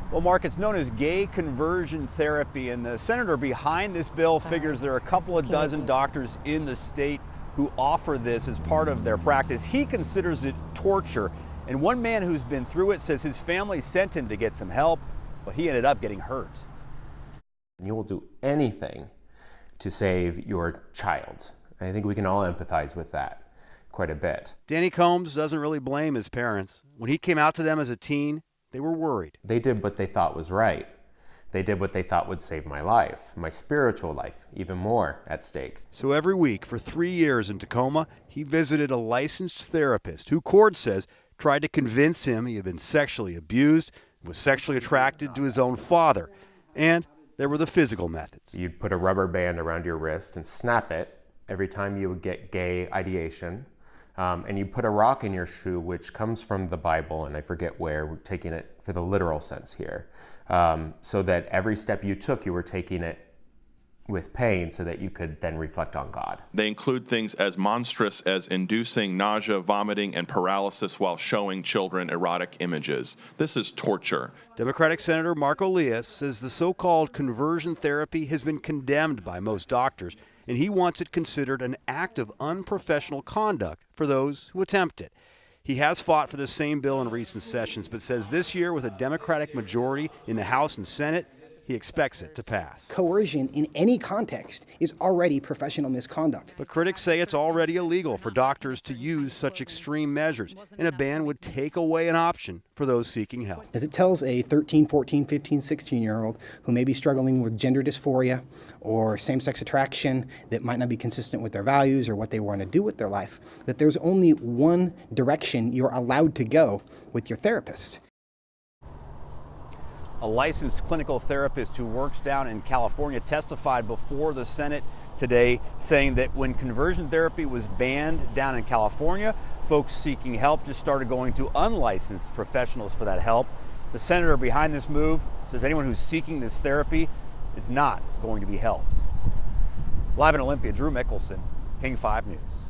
Well, Mark, it's known as gay conversion therapy, and the senator behind this bill figures there are a couple of dozen doctors in the state who offer this as part of their practice. He considers it torture, and one man who's been through it says his family sent him to get some help, but he ended up getting hurt. You will do anything to save your child. I think we can all empathize with that quite a bit. Danny Combs doesn't really blame his parents. When he came out to them as a teen, they were worried. They did what they thought was right. They did what they thought would save my life, my spiritual life, even more at stake. So every week for 3 years in Tacoma, he visited a licensed therapist who Cord says tried to convince him he had been sexually abused, was sexually attracted to his own father. And there were the physical methods. You'd put a rubber band around your wrist and snap it every time you would get gay ideation. And you put a rock in your shoe, which comes from the Bible, and I forget where, we're taking it for the literal sense here, so that every step you took, you were taking it with pain so that you could then reflect on God. They include things as monstrous as inducing nausea, vomiting, and paralysis while showing children erotic images. This is torture. Democratic Senator Mark Elias says the so-called conversion therapy has been condemned by most doctors, and he wants it considered an act of unprofessional conduct for those who attempt it. He has fought for the same bill in recent sessions, but says this year, with a Democratic majority in the House and Senate, he expects it to pass. Coercion in any context is already professional misconduct. But critics say it's already illegal for doctors to use such extreme measures, and a ban would take away an option for those seeking help. As it tells a 13, 14, 15, 16-year-old who may be struggling with gender dysphoria or same-sex attraction that might not be consistent with their values or what they want to do with their life, that there's only one direction you're allowed to go with your therapist. A licensed clinical therapist who works down in California testified before the Senate today, saying that when conversion therapy was banned down in California, folks seeking help just started going to unlicensed professionals for that help. The senator behind this move says anyone who's seeking this therapy is not going to be helped. Live in Olympia, Drew Mikkelsen, King 5 News.